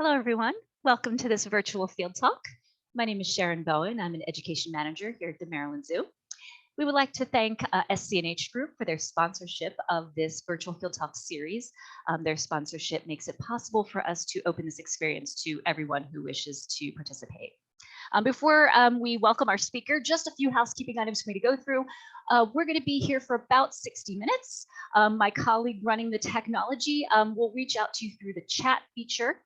Hello, everyone. Welcome to this virtual field talk. My name is Sharon Bowen. I'm an education manager here at the Maryland Zoo. We would like to thank SCNH Group for their sponsorship of this virtual field talk series. Their sponsorship makes it possible for us to open this experience to everyone who wishes to participate. Before we welcome our speaker, just a few housekeeping items for me to go through. We're going to be here for about 60 minutes. My colleague running the technology will reach out to you through the chat feature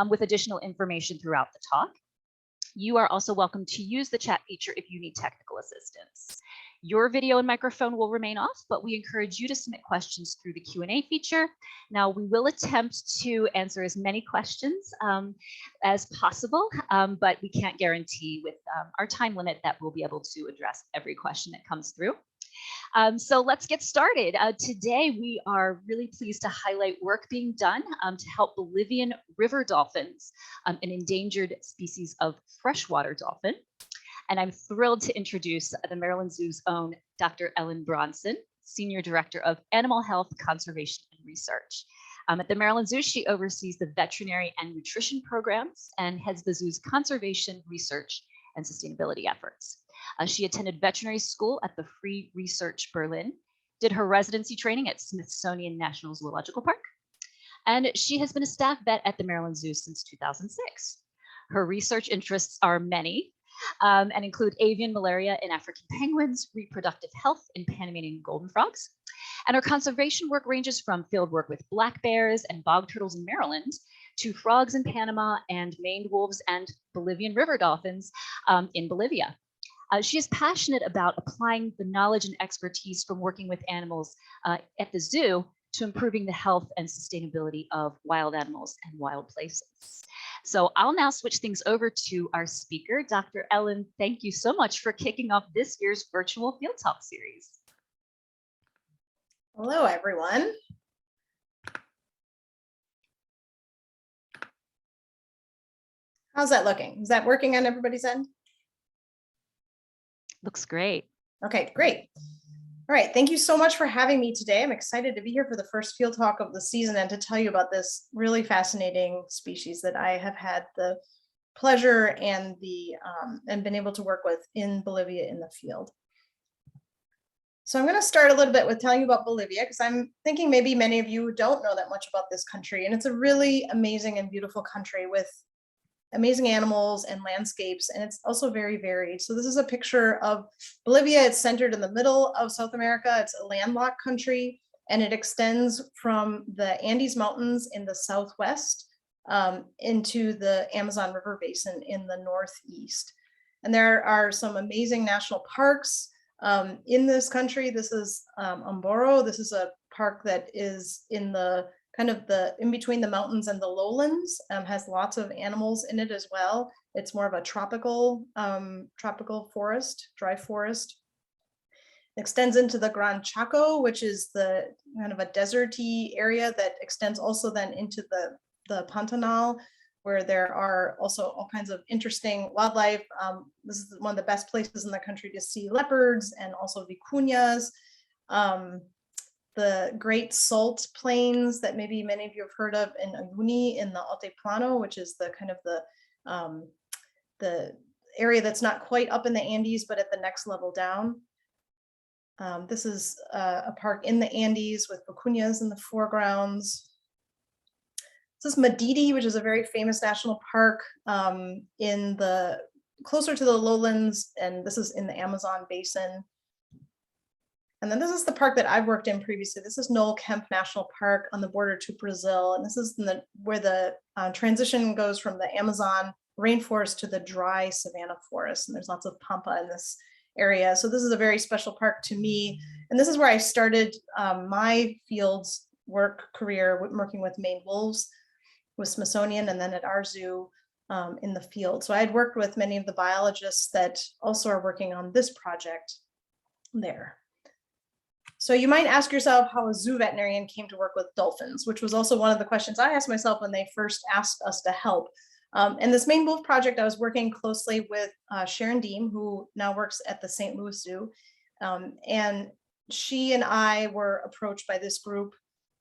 with additional information throughout the talk. You are also welcome to use the chat feature if you need technical assistance. Your video and microphone will remain off, but we encourage you to submit questions through the Q&A feature. Now, we will attempt to answer as many questions as possible, but we can't guarantee with our time limit that we'll be able to address every question that comes through. So let's get started. Today, we are really pleased to highlight work being done to help Bolivian river dolphins, an endangered species of freshwater dolphin. And I'm thrilled to introduce the Maryland Zoo's own Dr. Ellen Bronson, Senior Director of Animal Health, Conservation, and Research. At the Maryland Zoo, she oversees the veterinary and nutrition programs and heads the zoo's conservation, research, and sustainability efforts. She attended veterinary school at the Free Research Berlin, did her residency training at Smithsonian National Zoological Park, and she has been a staff vet at the Maryland Zoo since 2006. Her research interests are many, and include avian malaria in African penguins, reproductive health in Panamanian golden frogs. And her conservation work ranges from field work with black bears and bog turtles in Maryland to frogs in Panama and maned wolves and Bolivian river dolphins in Bolivia. She is passionate about applying the knowledge and expertise from working with animals at the zoo to improving the health and sustainability of wild animals and wild places. So I'll now switch things over to our speaker, Dr. Ellen. Thank you so much for kicking off this year's virtual Field Talk series. Hello, everyone. How's that looking? Is that working on everybody's end? Looks great. Okay, great. All right, thank you so much for having me today. I'm excited to be here for the first field talk of the season and to tell you about this really fascinating species that I have had the pleasure and been able to work with in Bolivia in the field. So I'm going to start a little bit with telling you about Bolivia because I'm thinking maybe many of you don't know that much about this country, and it's a really amazing and beautiful country with amazing animals and landscapes, and it's also very varied. So this is a picture of Bolivia. It's centered in the middle of South America. It's a landlocked country, and it extends from the Andes Mountains in the southwest into the Amazon River Basin in the northeast. And there are some amazing national parks in this country. This is Umboro. This is a park that is in the in between the mountains and the lowlands, has lots of animals in it as well. It's more of a tropical forest, dry forest. It extends into the Gran Chaco, which is the kind of a deserty area that extends also then into the Pantanal, where there are also all kinds of interesting wildlife. This is one of the best places in the country to see leopards and also vicuñas. The Great Salt Plains that maybe many of you have heard of in Uyuni in the Altiplano, which is the kind of the area that's not quite up in the Andes, but at the next level down. This is a park in the Andes with vicuñas in the foregrounds. This is Madidi, which is a very famous national park closer to the lowlands, and this is in the Amazon basin. And then this is the park that I've worked in previously. This is Noel Kemp National Park on the border to Brazil. And this is where the transition goes from the Amazon rainforest to the dry savanna forest. And there's lots of pampa in this area. So this is a very special park to me. And this is where I started my field's work career working with maned wolves with Smithsonian and then at our zoo in the field. So I had worked with many of the biologists that also are working on this project there. So you might ask yourself how a zoo veterinarian came to work with dolphins, which was also one of the questions I asked myself when they first asked us to help. And this maned wolf project, I was working closely with Sharon Deem, who now works at the St. Louis Zoo. And she and I were approached by this group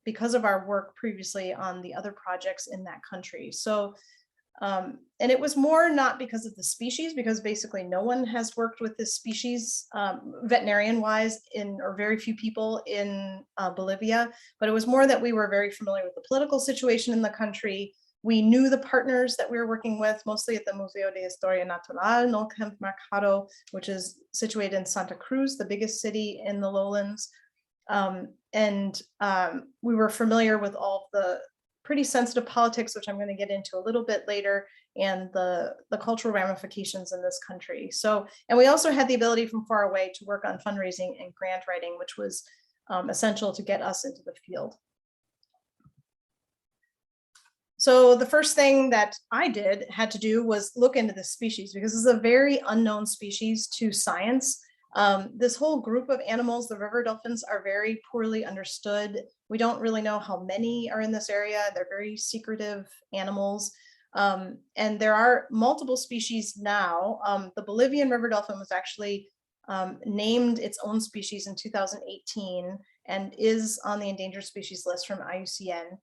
because of our work previously on the other projects in that country. So, and it was more not because of the species, because basically no one has worked with this species veterinarian wise or very few people in Bolivia, but it was more that we were very familiar with the political situation in the country. We knew the partners that we were working with, mostly at the Museo de Historia Natural no Camp Mercado, which is situated in Santa Cruz, the biggest city in the lowlands. We were familiar with all the pretty sensitive politics, which I'm going to get into a little bit later, and the cultural ramifications in this country. So, and we also had the ability from far away to work on fundraising and grant writing, which was essential to get us into the field. So the first thing that I had to do was look into this species, because this is a very unknown species to science. This whole group of animals, the river dolphins, are very poorly understood. We don't really know how many are in this area. They're very secretive animals. And there are multiple species now. The Bolivian river dolphin was actually named its own species in 2018 and is on the endangered species list from IUCN.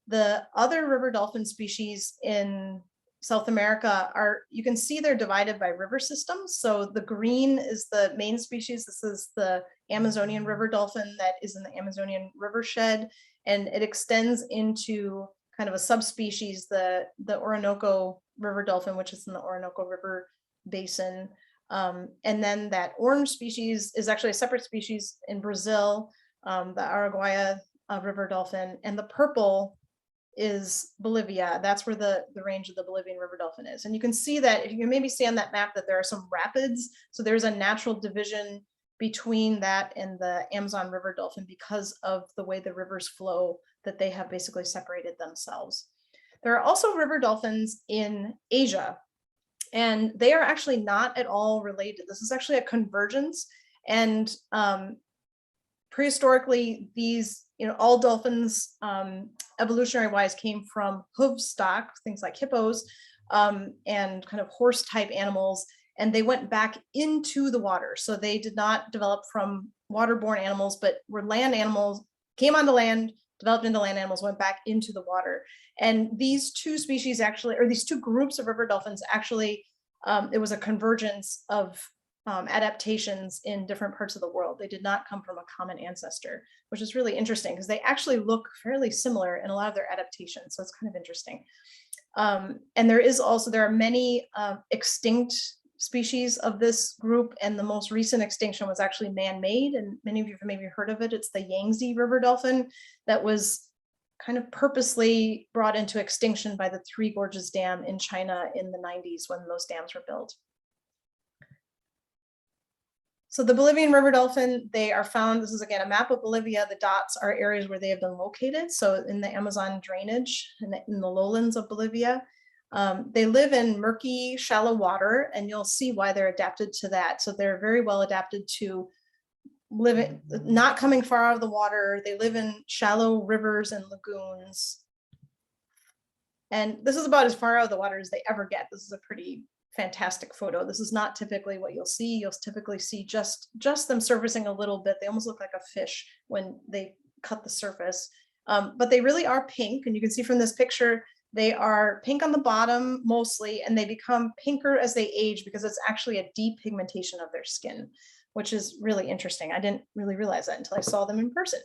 The other river dolphin species in South America you can see they're divided by river systems. So the green is the main species. This is the Amazonian river dolphin that is in the Amazonian rivershed, and it extends into kind of a subspecies, the Orinoco river dolphin, which is in the Orinoco River basin. And then that orange species is actually a separate species in Brazil, the Araguaia river dolphin, and the purple is Bolivia. That's where the range of the Bolivian river dolphin is. And you can see that, if you can maybe see on that map, that there are some rapids. So there's a natural division between that and the Amazon river dolphin because of the way the rivers flow, that they have basically separated themselves. There are also river dolphins in Asia, and they are actually not at all related. This is actually a convergence. And prehistorically, these, all dolphins, evolutionary wise, came from hoof stock, things like hippos, and kind of horse type animals, and they went back into the water. So they did not develop from waterborne animals, but were land animals, came onto land, developed into land animals, went back into the water. And these two species actually, or these two groups of river dolphins actually, it was a convergence of adaptations in different parts of the world. They did not come from a common ancestor, which is really interesting because they actually look fairly similar in a lot of their adaptations. So it's kind of interesting. And there are many extinct species of this group, and the most recent extinction was actually man-made, and many of you have maybe heard of it. It's the Yangtze river dolphin that was kind of purposely brought into extinction by the Three Gorges Dam in China in the 90s when those dams were built. So the Bolivian river dolphin, they are found, this is again a map of Bolivia. The dots are areas where they have been located. So in the Amazon drainage, in the lowlands of Bolivia. They live in murky, shallow water, and you'll see why they're adapted to that. So they're very well adapted to living, not coming far out of the water. They live in shallow rivers and lagoons. And this is about as far out of the water as they ever get. This is a pretty fantastic photo. This is not typically what you'll see. You'll typically see just them surfacing a little bit. They almost look like a fish when they cut the surface. But they really are pink. And you can see from this picture, they are pink on the bottom mostly, and they become pinker as they age because it's actually a depigmentation of their skin, which is really interesting. I didn't really realize that until I saw them in person.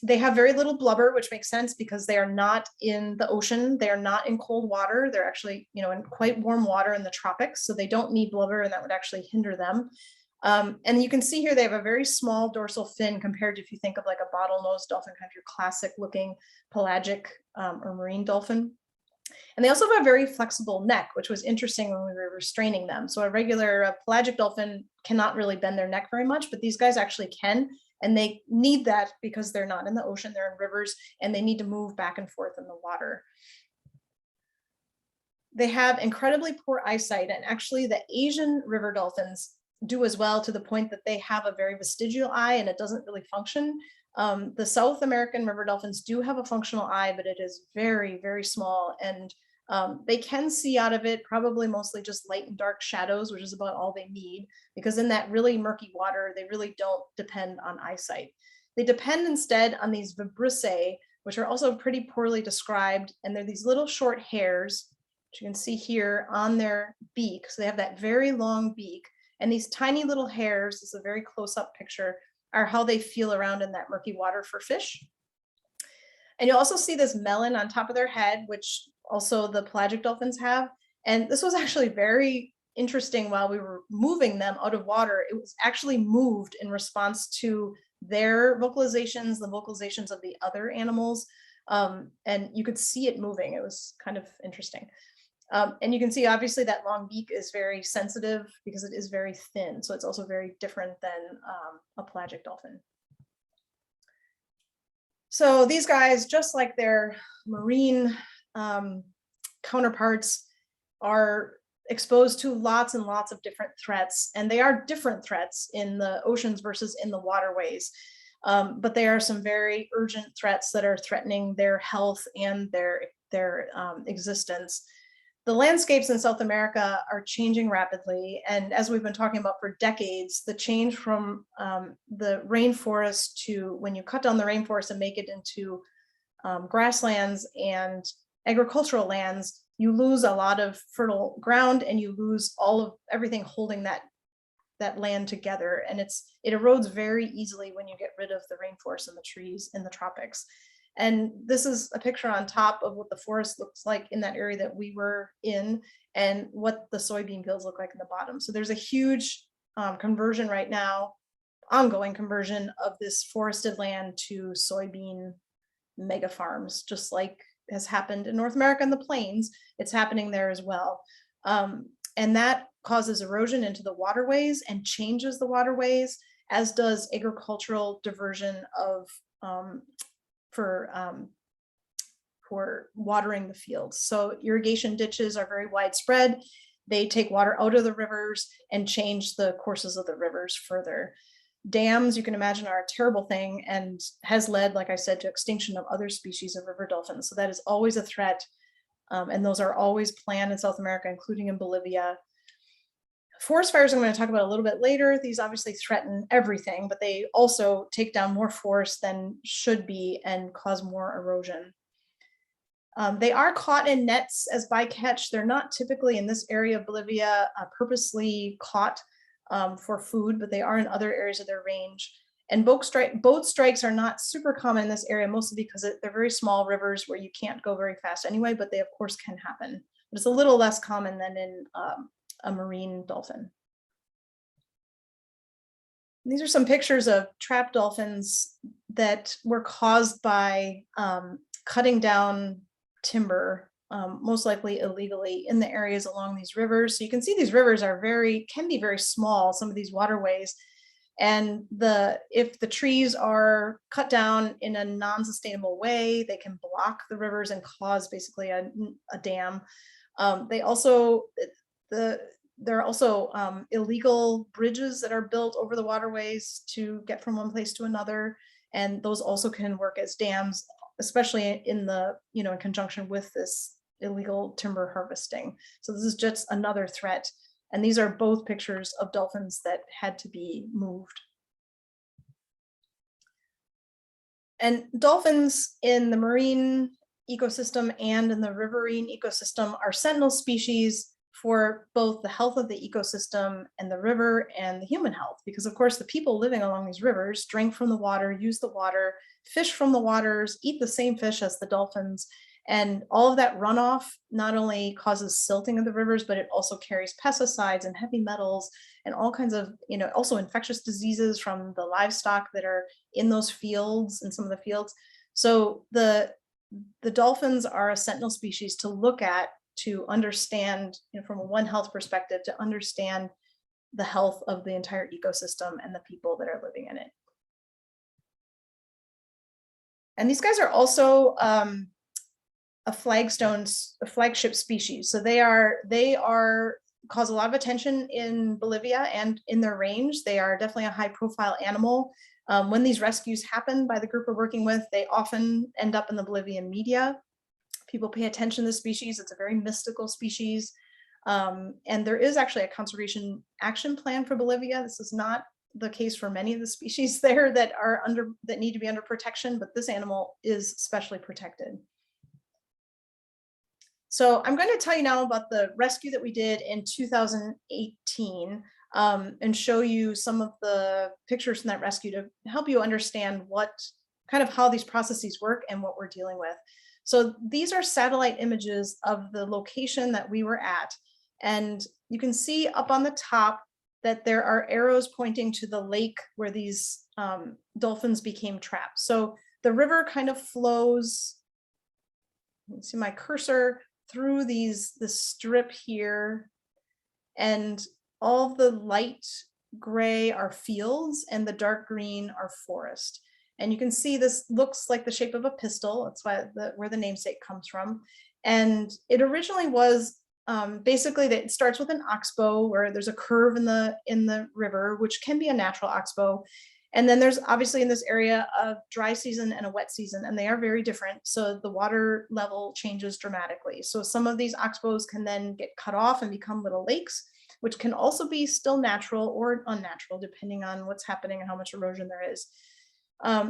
They have very little blubber, which makes sense because they are not in the ocean. They are not in cold water. They're actually, in quite warm water in the tropics. So they don't need blubber, and that would actually hinder them. And you can see here, they have a very small dorsal fin compared to, if you think of like a bottlenose dolphin, kind of your classic looking pelagic or marine dolphin. And they also have a very flexible neck, which was interesting when we were restraining them. So a regular pelagic dolphin cannot really bend their neck very much, but these guys actually can. And they need that because they're not in the ocean, they're in rivers, and they need to move back and forth in the water. They have incredibly poor eyesight, and actually the Asian river dolphins do as well, to the point that they have a very vestigial eye and it doesn't really function. The South American river dolphins do have a functional eye, but it is very, very small, and they can see out of it, probably mostly just light and dark shadows, which is about all they need, because in that really murky water, they really don't depend on eyesight. They depend instead on these vibrissae, which are also pretty poorly described. And they're these little short hairs, which you can see here on their beak. So they have that very long beak. And these tiny little hairs, this is a very close-up picture, are how they feel around in that murky water for fish. And you'll also see this melon on top of their head, which also the pelagic dolphins have. And this was actually very interesting while we were moving them out of water. It was actually moved in response to their vocalizations, the vocalizations of the other animals. And you could see it moving. It was kind of interesting. And you can see obviously that long beak is very sensitive because it is very thin. So it's also very different than a pelagic dolphin. So these guys, just like their marine counterparts, are exposed to lots and lots of different threats, and they are different threats in the oceans versus in the waterways. But they are some very urgent threats that are threatening their health and their existence. The landscapes in South America are changing rapidly, and as we've been talking about for decades, the change from the rainforest to when you cut down the rainforest and make it into grasslands and agricultural lands, you lose a lot of fertile ground and you lose all of everything holding that land together, and it erodes very easily when you get rid of the rainforest and the trees in the tropics. And this is a picture on top of what the forest looks like in that area that we were in and what the soybean fields look like in the bottom. So there's a huge conversion right now, ongoing conversion of this forested land to soybean mega farms, just like has happened in North America and the plains. It's happening there as well. And that causes erosion into the waterways and changes the waterways, as does agricultural diversion of for watering the fields. So irrigation ditches are very widespread. They take water out of the rivers and change the courses of the rivers further. Dams, you can imagine, are a terrible thing and has led, like I said, to extinction of other species of river dolphins. So that is always a threat. And those are always planned in South America, including in Bolivia. Forest fires I'm going to talk about a little bit later. These obviously threaten everything, but they also take down more forests than should be and cause more erosion. They are caught in nets as bycatch. They're not typically in this area of Bolivia purposely caught for food, but they are in other areas of their range. And boat strikes are not super common in this area, mostly because they're very small rivers where you can't go very fast anyway, but they of course can happen. But it's a little less common than in a marine dolphin. These are some pictures of trapped dolphins that were caused by cutting down timber, most likely illegally, in the areas along these rivers. So you can see these rivers can be very small, some of these waterways. And if the trees are cut down in a non-sustainable way, they can block the rivers and cause basically a dam. There are also illegal bridges that are built over the waterways to get from one place to another, and those also can work as dams, especially in conjunction with this illegal timber harvesting. So this is just another threat, and these are both pictures of dolphins that had to be moved. And dolphins in the marine ecosystem and in the riverine ecosystem are sentinel species for both the health of the ecosystem and the river and the human health, because of course the people living along these rivers drink from the water, use the water, fish from the waters, eat the same fish as the dolphins, and all of that runoff not only causes silting of the rivers, but it also carries pesticides and heavy metals and all kinds of, also infectious diseases from the livestock that are in those fields, in some of the fields. So the dolphins are a sentinel species to look at, to understand, from a One Health perspective, to understand the health of the entire ecosystem and the people that are living in it. And these guys are also a flagship species. So they cause a lot of attention in Bolivia and in their range. They are definitely a high profile animal. When these rescues happen by the group we're working with, they often end up in the Bolivian media. People pay attention to the species. It's a very mystical species. And there is actually a conservation action plan for Bolivia. This is not the case for many of the species there that need to be under protection, but this animal is specially protected. So I'm going to tell you now about the rescue that we did in 2018 and show you some of the pictures from that rescue to help you understand how these processes work and what we're dealing with. So these are satellite images of the location that we were at. And you can see up on the top that there are arrows pointing to the lake where these dolphins became trapped. So the river kind of flows, you can see my cursor, through this strip here, and all the light gray are fields and the dark green are forest. And you can see this looks like the shape of a pistol. That's where the namesake comes from. And it originally was basically that it starts with an oxbow where there's a curve in the river, which can be a natural oxbow. And then there's obviously in this area a dry season and a wet season, and they are very different. So the water level changes dramatically. So some of these oxbows can then get cut off and become little lakes, which can also be still natural or unnatural, depending on what's happening and how much erosion there is.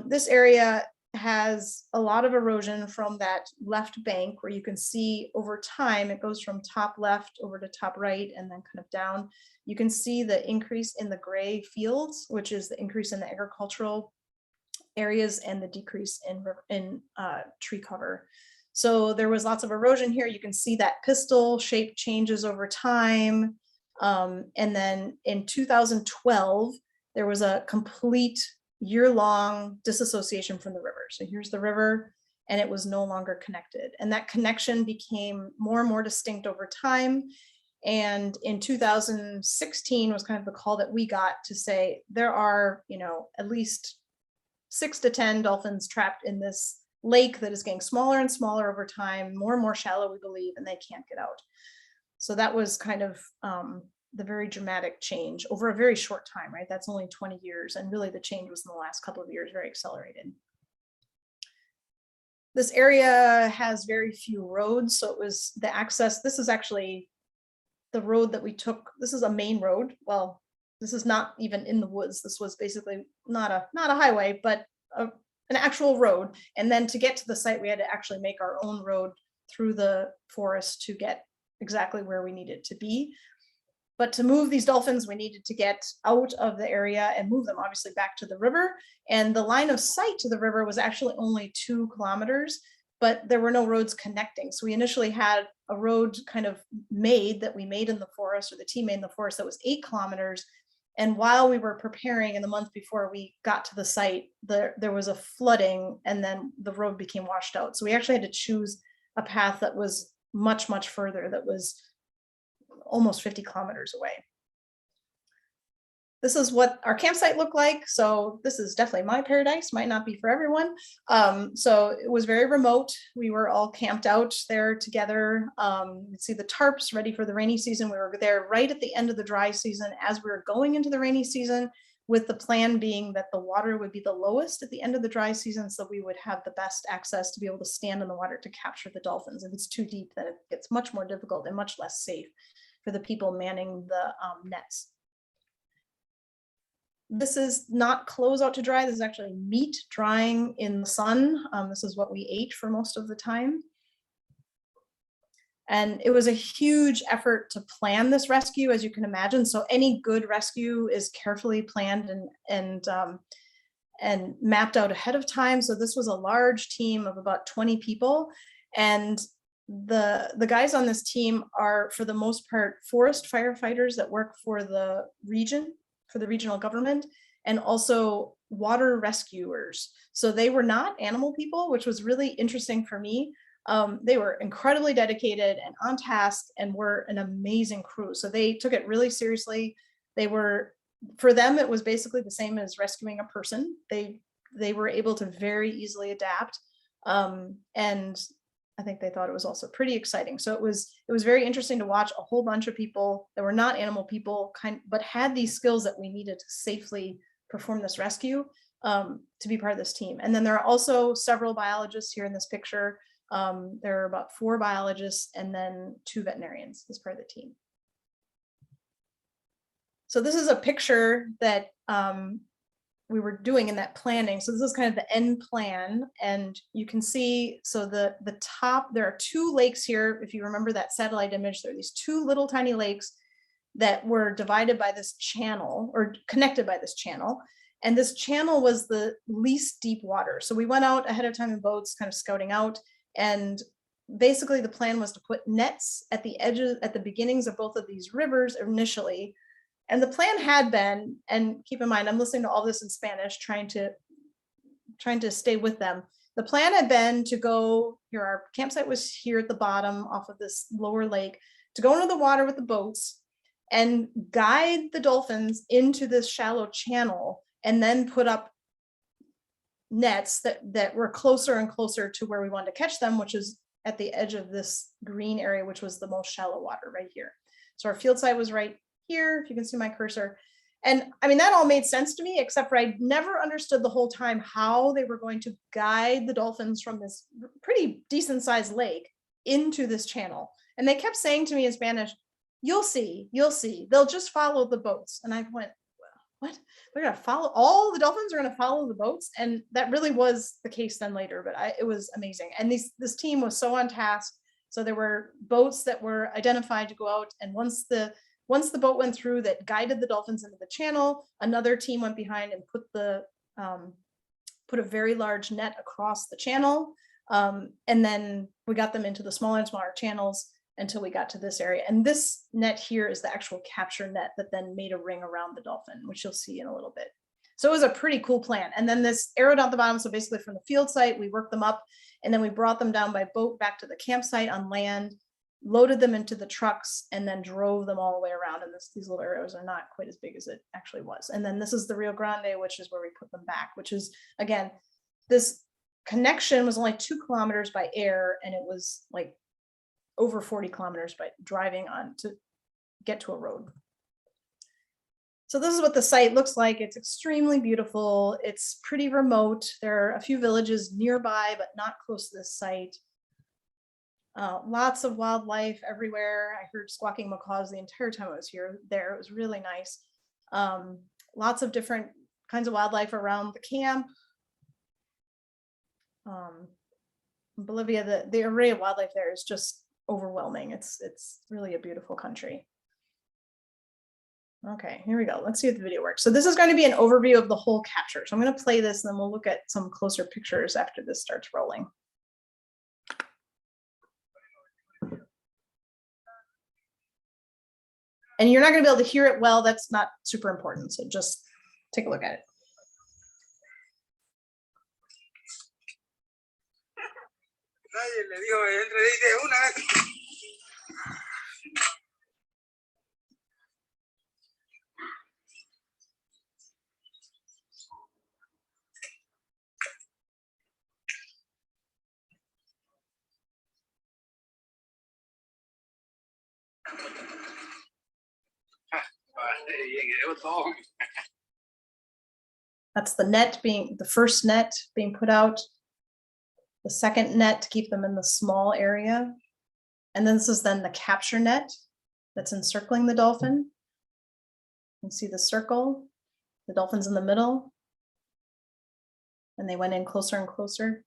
This area has a lot of erosion from that left bank where you can see over time, it goes from top left over to top right and then kind of down. You can see the increase in the gray fields, which is the increase in the agricultural areas and the decrease in tree cover. So there was lots of erosion here. You can see that pistil shape changes over time. And then in 2012, there was a complete year-long disassociation from the river. So here's the river, and it was no longer connected. And that connection became more and more distinct over time. And in 2016 was kind of the call that we got to say there are, at least 6 to 10 dolphins trapped in this lake that is getting smaller and smaller over time, more and more shallow, we believe, and they can't get out. So that was kind of the very dramatic change over a very short time, right? That's only 20 years. And really the change was in the last couple of years, very accelerated. This area has very few roads. So it was the access. This is actually the road that we took. This is a main road. Well, this is not even in the woods. This was basically not a highway, but an actual road. And then to get to the site, we had to actually make our own road through the forest to get exactly where we needed to be. But to move these dolphins, we needed to get out of the area and move them obviously back to the river. And the line of sight to the river was actually only 2 kilometers, but there were no roads connecting. So we initially had a road kind of made that we made in the forest, or the team made in the forest, that was 8 kilometers. And while we were preparing in the month before we got to the site, there was a flooding, and then the road became washed out. So we actually had to choose a path that was much, much further, that was almost 50 kilometers away. This is what our campsite looked like. So this is definitely my paradise, might not be for everyone. So it was very remote. We were all camped out there together. You can see the tarps ready for the rainy season. We were there right at the end of the dry season as we were going into the rainy season, with the plan being that the water would be the lowest at the end of the dry season, so we would have the best access to be able to stand in the water to capture the dolphins. If it's too deep, then it gets much more difficult and much less safe for the people manning the nets. This is not clothes out to dry. This is actually meat drying in the sun. This is what we ate for most of the time. And it was a huge effort to plan this rescue, as you can imagine. So any good rescue is carefully planned and mapped out ahead of time. So this was a large team of about 20 people. And the guys on this team are, for the most part, forest firefighters that work for the region, for the regional government, and also water rescuers. So they were not animal people, which was really interesting for me. They were incredibly dedicated and on task, and were an amazing crew. So they took it really seriously. For them, it was basically the same as rescuing a person. They were able to very easily adapt. And I think they thought it was also pretty exciting. So it was very interesting to watch a whole bunch of people that were not animal people, but had these skills that we needed to safely perform this rescue, to be part of this team. And then there are also several biologists here in this picture. There are about 4 biologists and then 2 veterinarians as part of the team. So this is a picture that we were doing in that planning. So this is kind of the end plan, and you can see, so the top, there are two lakes here. If you remember that satellite image, there are these two little tiny lakes that were divided by this channel, or connected by this channel. And this channel was the least deep water. So we went out ahead of time in boats, kind of scouting out, and basically the plan was to put nets at the edges, at the beginnings of both of these rivers initially. And the plan had been, and keep in mind, I'm listening to all this in Spanish, trying to stay with them. The plan had been to go here, our campsite was here at the bottom off of this lower lake, to go into the water with the boats and guide the dolphins into this shallow channel, and then put up nets that were closer and closer to where we wanted to catch them, which is at the edge of this green area, which was the most shallow water right here. So our field site was right here, if you can see my cursor. And I mean, that all made sense to me, except for I never understood the whole time how they were going to guide the dolphins from this pretty decent sized lake into this channel. And they kept saying to me in Spanish, you'll see, they'll just follow the boats. And I went, what? They're gonna follow, all the dolphins are gonna follow the boats? And that really was the case then later, but it was amazing. And this team was so on task. So there were boats that were identified to go out, and once the boat went through that guided the dolphins into the channel, another team went behind and put a very large net across the channel. And then we got them into the smaller and smaller channels until we got to this area. And this net here is the actual capture net that then made a ring around the dolphin, which you'll see in a little bit. So it was a pretty cool plan. And then this arrow down the bottom, so basically from the field site, we worked them up, and then we brought them down by boat back to the campsite on land, loaded them into the trucks, and then drove them all the way around. And these little arrows are not quite as big as it actually was. And then this is the Rio Grande, which is where we put them back, which is, again, this connection was only 2 kilometers by air, and it was like over 40 kilometers by driving on to get to a road. So this is what the site looks like. It's extremely beautiful. It's pretty remote. There are a few villages nearby, but not close to this site. Lots of wildlife everywhere. I heard squawking macaws the entire time I was there. It was really nice. Lots of different kinds of wildlife around the camp. Bolivia, the array of wildlife there is just overwhelming. It's really a beautiful country. Okay, here we go. Let's see if the video works. So this is going to be an overview of the whole capture. So I'm going to play this, and then we'll look at some closer pictures after this starts rolling. And you're not going to be able to hear it well. That's not super important. So just take a look at it. Nadie le dijo, entre de una. That's the net being, the first net being put out, the second net to keep them in the small area. And then this is then the capture net that's encircling the dolphin. You can see the circle, the dolphin's in the middle. And they went in closer and closer.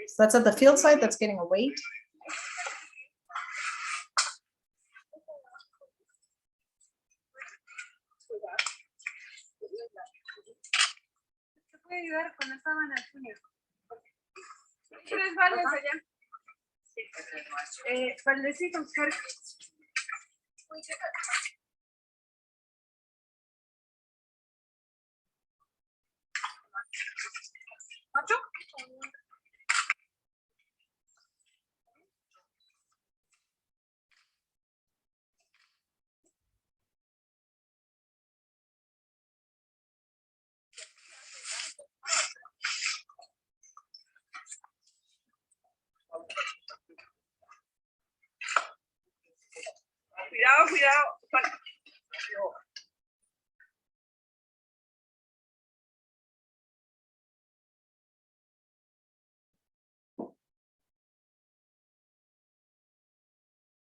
So that's at the field site that's getting a weight. Cuidado, cuidado.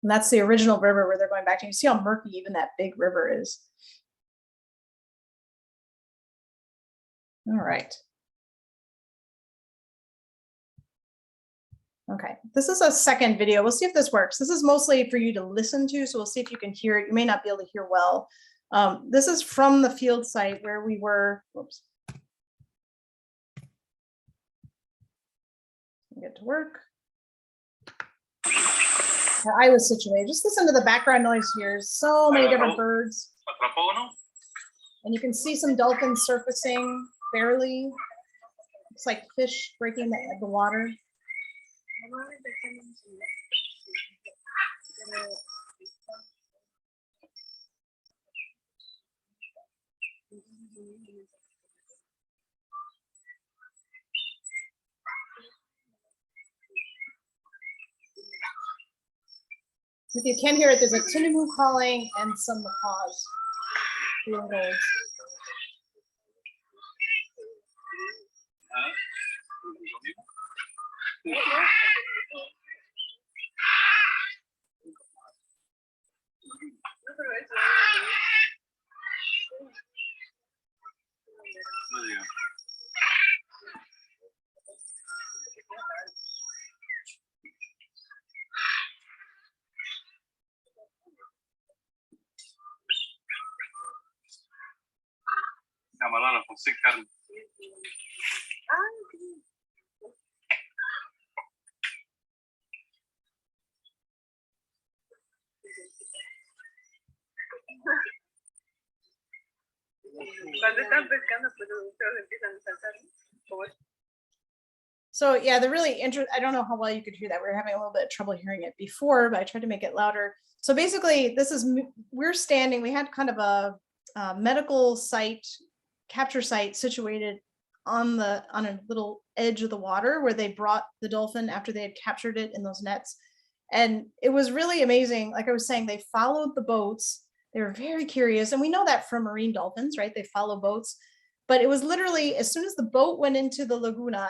And that's the original river where they're going back to. You see how murky even that big river is. All right. Okay, this is a second video. We'll see if this works. This is mostly for you to listen to, so we'll see if you can hear it. You may not be able to hear well. This is from the field site where we were. Whoops. Get to work. I was situated. Just listen to the background noise here. So many different birds. And you can see some dolphins surfacing barely. It's like fish breaking the water. If you can hear it, there's a tinamou calling and some macaws. Camarada, José Carlos. Cuando están pescando, pues ustedes empiezan a saltar. So yeah, the really interesting, I don't know how well you could hear that. We were having a little bit of trouble hearing it before, but I tried to make it louder. So basically this is, we're standing, we had kind of a medical site, capture site situated on a little edge of the water where they brought the dolphin after they had captured it in those nets. And it was really amazing. Like I was saying, they followed the boats. They were very curious. And we know that from marine dolphins, right? They follow boats. But it was literally, as soon as the boat went into the laguna,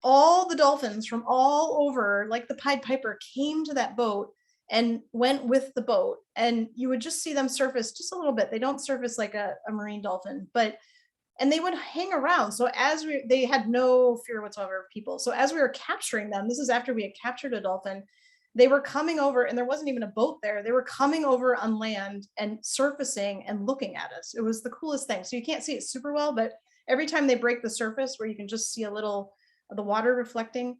all the dolphins from all over, like the Pied Piper, came to that boat and went with the boat. And you would just see them surface just a little bit. They don't surface like a marine dolphin, and they would hang around. So they had no fear whatsoever of people. So as we were capturing them, this is after we had captured a dolphin, they were coming over, and there wasn't even a boat there. They were coming over on land and surfacing and looking at us. It was the coolest thing. So you can't see it super well, but every time they break the surface where you can just see a little of the water reflecting,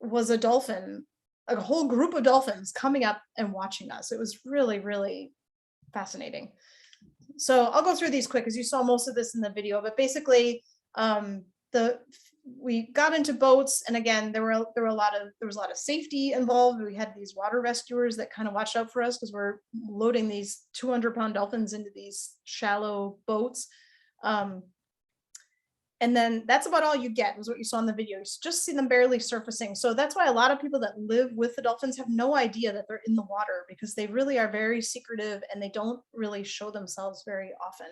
was a dolphin, a whole group of dolphins coming up and watching us. It was really, really fascinating. So I'll go through these quick, because you saw most of this in the video, but basically we got into boats, and again, there was a lot of safety involved. We had these water rescuers that kind of watched out for us, because we're loading these 200-pound dolphins into these shallow boats. And then that's about all you get, was what you saw in the video. You just see them barely surfacing. So that's why a lot of people that live with the dolphins have no idea that they're in the water, because they really are very secretive and they don't really show themselves very often.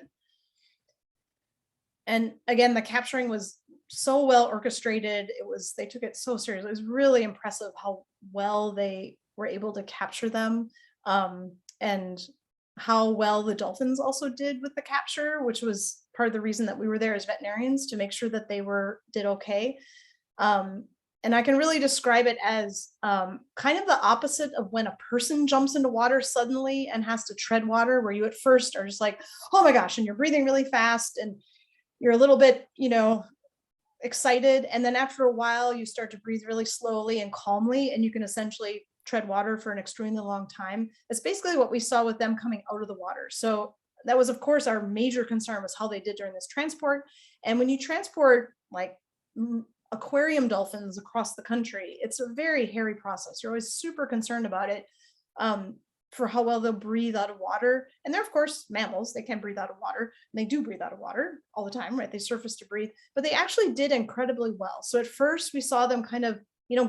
And again, the capturing was so well orchestrated. They took it so seriously. It was really impressive how well they were able to capture them, and how well the dolphins also did with the capture, which was part of the reason that we were there as veterinarians, to make sure that they did okay. And I can really describe it as kind of the opposite of when a person jumps into water suddenly and has to tread water, where you at first are just like, oh my gosh, and you're breathing really fast and you're a little bit, excited. And then after a while, you start to breathe really slowly and calmly, and you can essentially tread water for an extremely long time. That's basically what we saw with them coming out of the water. So that was, of course, our major concern, was how they did during this transport. And when you transport like aquarium dolphins across the country, it's a very hairy process. You're always super concerned about it, for how well they'll breathe out of water. And they're, of course, mammals. They can breathe out of water. And they do breathe out of water all the time, right? They surface to breathe, but they actually did incredibly well. So at first we saw them kind of,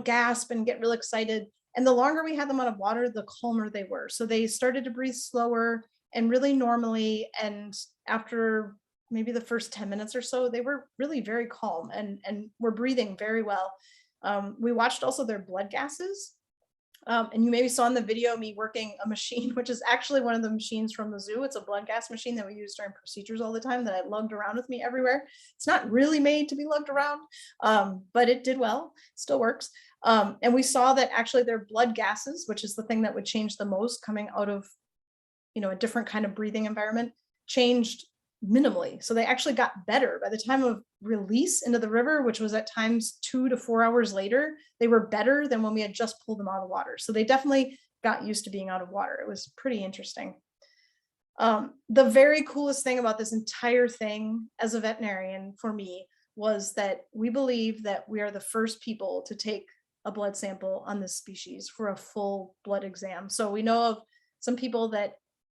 gasp and get real excited. And the longer we had them out of water, the calmer they were. So they started to breathe slower and really normally. And after maybe the first 10 minutes or so, they were really very calm and were breathing very well. We watched also their blood gases. And you maybe saw in the video me working a machine, which is actually one of the machines from the zoo. It's a blood gas machine that we use during procedures all the time that I lugged around with me everywhere. It's not really made to be lugged around, but it did well, still works. And we saw that actually their blood gases, which is the thing that would change the most coming out of, a different kind of breathing environment, changed minimally. So they actually got better by the time of release into the river, which was at times 2 to 4 hours later. They were better than when we had just pulled them out of water. So they definitely got used to being out of water. It was pretty interesting. The very coolest thing about this entire thing as a veterinarian for me was that we believe that we are the first people to take a blood sample on this species for a full blood exam. So we know of some people that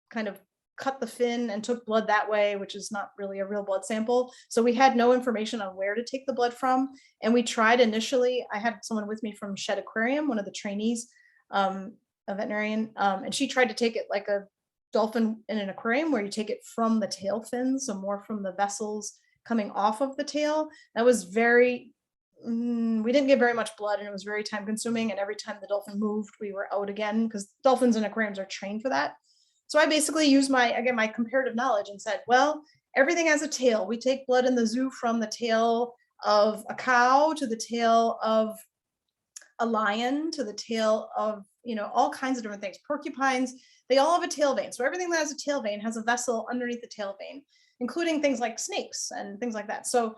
kind of cut the fin and took blood that way, which is not really a real blood sample. So we had no information on where to take the blood from. And we tried initially, I had someone with me from Shed Aquarium, one of the trainees, a veterinarian, and she tried to take it like a dolphin in an aquarium where you take it from the tail fins, so more from the vessels coming off of the tail. That was we didn't get very much blood and it was very time consuming. And every time the dolphin moved, we were out again because dolphins in aquariums are trained for that. So I basically used my comparative knowledge and said, well, everything has a tail. We take blood in the zoo from the tail of a cow to the tail of a lion to the tail of, all kinds of different things. Porcupines, they all have a tail vein. So everything that has a tail vein has a vessel underneath the tail vein, including things like snakes and things like that. So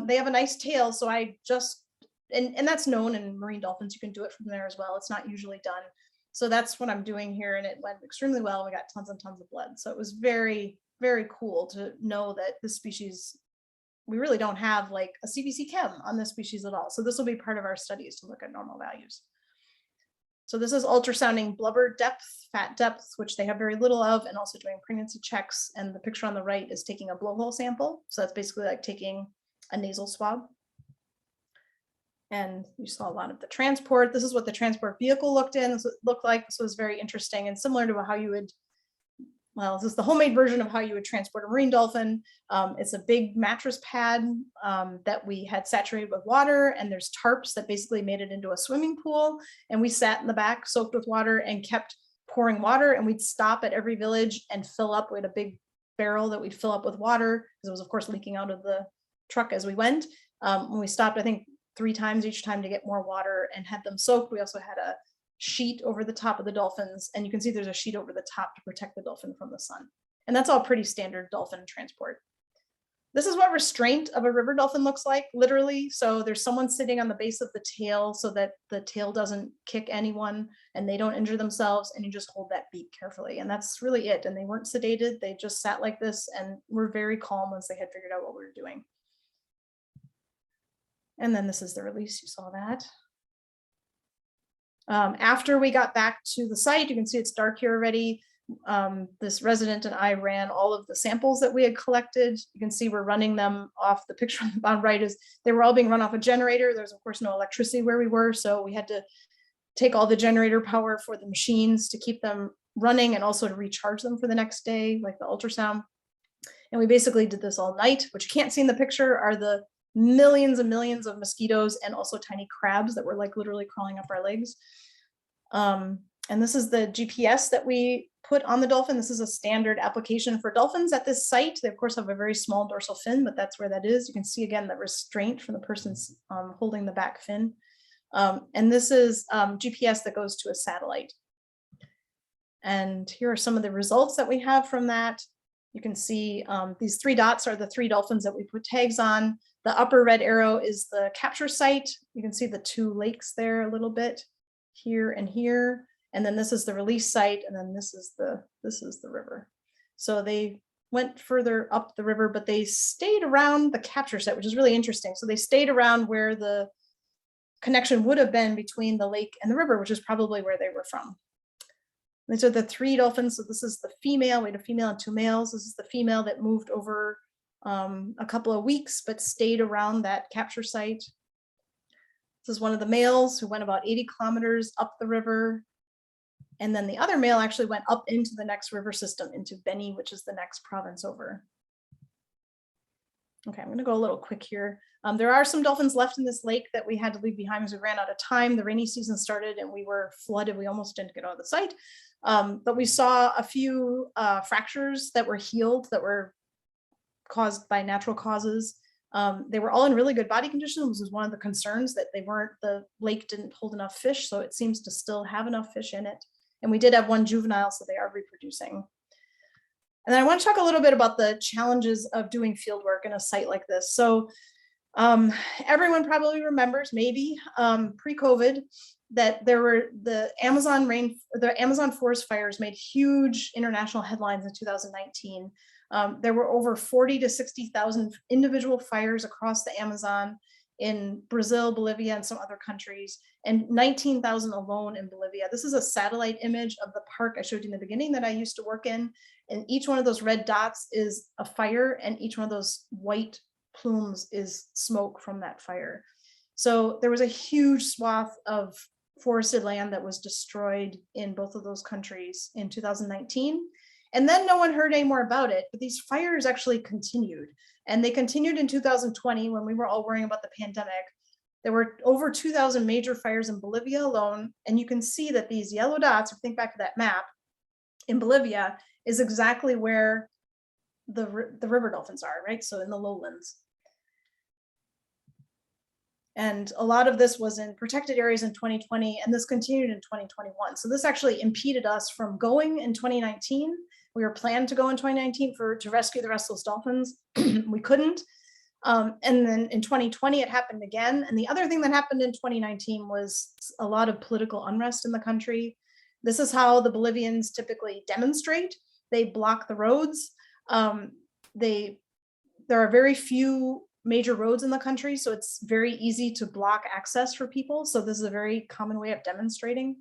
they have a nice tail. So I just, and that's known in marine dolphins. You can do it from there as well. It's not usually done. So that's what I'm doing here. And it went extremely well. We got tons and tons of blood. So it was very, very cool to know that this species, we really don't have like a CBC chem on this species at all. So this will be part of our studies to look at normal values. So this is ultrasounding blubber depth, fat depth, which they have very little of, and also doing pregnancy checks. And the picture on the right is taking a blowhole sample. So that's basically like taking a nasal swab. And you saw a lot of the transport. This is what the transport vehicle looked like. This was very interesting and similar to how you would, well, this is the homemade version of how you would transport a marine dolphin. It's a big mattress pad that we had saturated with water, and there's tarps that basically made it into a swimming pool. And we sat in the back soaked with water and kept pouring water, and we'd stop at every village and fill up. We had a big barrel that we'd fill up with water because it was of course leaking out of the truck as we went. When we stopped, I think 3 times each time to get more water and had them soaked. We also had a sheet over the top of the dolphins, and you can see there's a sheet over the top to protect the dolphin from the sun. And that's all pretty standard dolphin transport. This is what restraint of a river dolphin looks like, literally. So there's someone sitting on the base of the tail so that the tail doesn't kick anyone and they don't injure themselves, and you just hold that beak carefully. And that's really it. And they weren't sedated. They just sat like this and were very calm once they had figured out what we were doing. And then this is the release, you saw that. After we got back to the site, you can see it's dark here already. This resident and I ran all of the samples that we had collected. You can see we're running them off. The picture on the bottom right is they were all being run off a generator. There's of course no electricity where we were, so we had to take all the generator power for the machines to keep them running and also to recharge them for the next day, like the ultrasound. And we basically did this all night. What you can't see in the picture are the millions and millions of mosquitoes and also tiny crabs that were like literally crawling up our legs. And this is the GPS that we put on the dolphin. This is a standard application for dolphins at this site. They of course have a very small dorsal fin, but that's where that is. You can see again the restraint from the person's holding the back fin. And this is GPS that goes to a satellite. And here are some of the results that we have from that. You can see these 3 dots are the 3 dolphins that we put tags on. The upper red arrow is the capture site. You can see the 2 lakes there a little bit, here and here. And then this is the release site, and then this is the river. So they went further up the river, but they stayed around the capture site, which is really interesting. So they stayed around where the connection would have been between the lake and the river, which is probably where they were from. These are the 3 dolphins. So this is the female. We had a female and 2 males. This is the female that moved over a couple of weeks, but stayed around that capture site. This is one of the males who went about 80 kilometers up the river. And then the other male actually went up into the next river system, into Beni, which is the next province over. Okay, I'm going to go a little quick here. There are some dolphins left in this lake that we had to leave behind because we ran out of time. The rainy season started and we were flooded. We almost didn't get out of the site. But we saw a few fractures that were healed, that were caused by natural causes. They were all in really good body condition. This was one of the concerns, that the lake didn't hold enough fish. So it seems to still have enough fish in it. And we did have one juvenile, so they are reproducing. And then I want to talk a little bit about the challenges of doing field work in a site like this. So everyone probably remembers, maybe pre-COVID, that there were the Amazon forest fires made huge international headlines in 2019. There were over 40 to 60,000 individual fires across the Amazon in Brazil, Bolivia, and some other countries, and 19,000 alone in Bolivia. This is a satellite image of the park I showed you in the beginning that I used to work in. And each one of those red dots is a fire, and each one of those white plumes is smoke from that fire. So there was a huge swath of forested land that was destroyed in both of those countries in 2019. And then no one heard any more about it, but these fires actually continued. And they continued in 2020 when we were all worrying about the pandemic. There were over 2,000 major fires in Bolivia alone. And you can see that these yellow dots, if you think back to that map, in Bolivia is exactly where the river dolphins are, right? So in the lowlands. And a lot of this was in protected areas in 2020, and this continued in 2021. So this actually impeded us from going in 2019. We were planned to go in 2019 to rescue the rest of those dolphins. We couldn't. And then in 2020, it happened again. And the other thing that happened in 2019 was a lot of political unrest in the country. This is how the Bolivians typically demonstrate. They block the roads. There are very few major roads in the country, so it's very easy to block access for people. So this is a very common way of demonstrating.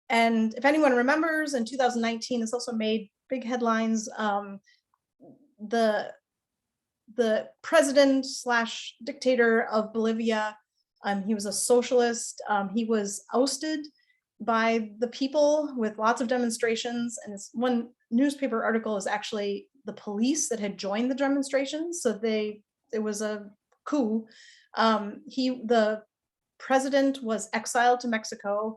And if anyone remembers, in 2019, this also made big headlines. The president / dictator of Bolivia, he was a socialist. He was ousted by the people with lots of demonstrations. And one newspaper article is actually the police that had joined the demonstrations. So it was a coup. The president was exiled to Mexico,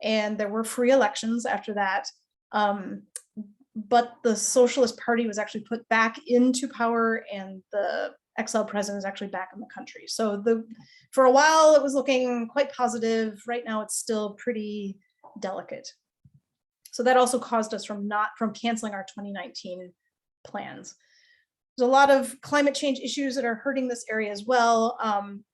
and there were free elections after that. But the Socialist Party was actually put back into power, and the exiled president is actually back in the country. So for a while, it was looking quite positive. Right now, it's still pretty delicate. So that also caused us from canceling our 2019 plans. There's a lot of climate change issues that are hurting this area as well.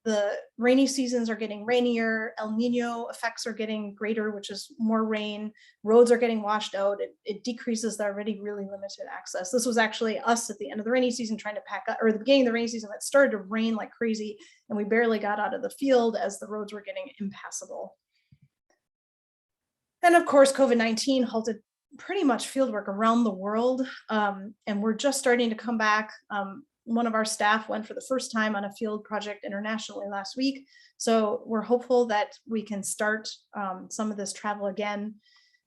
The rainy seasons are getting rainier. El Nino effects are getting greater, which is more rain. Roads are getting washed out. It decreases the already really limited access. This was actually us at the end of the rainy season trying to pack up, or the beginning of the rainy season, that started to rain like crazy, and we barely got out of the field as the roads were getting impassable. And of course, COVID-19 halted pretty much fieldwork around the world, and we're just starting to come back. One of our staff went for the first time on a field project internationally last week, so we're hopeful that we can start some of this travel again.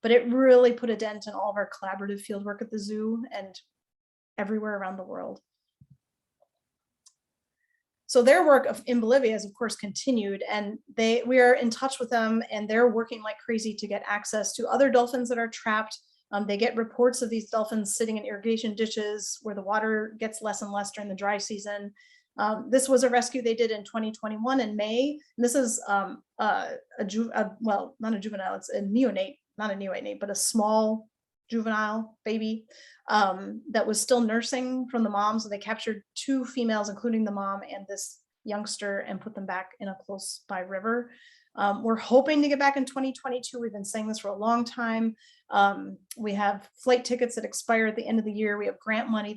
But it really put a dent in all of our collaborative fieldwork at the zoo and everywhere around the world. So their work in Bolivia has, of course, continued, and we are in touch with them, and they're working like crazy to get access to other dolphins that are trapped. They get reports of these dolphins sitting in irrigation ditches where the water gets less and less during the dry season. This was a rescue they did in 2021 in May. And this is well, not a juvenile, it's a neonate, not a neonate, but a small juvenile baby that was still nursing from the mom. So they captured 2 females, including the mom and this youngster, and put them back in a close by river. We're hoping to get back in 2022. We've been saying this for a long time. We have flight tickets that expire at the end of the year. We have grant money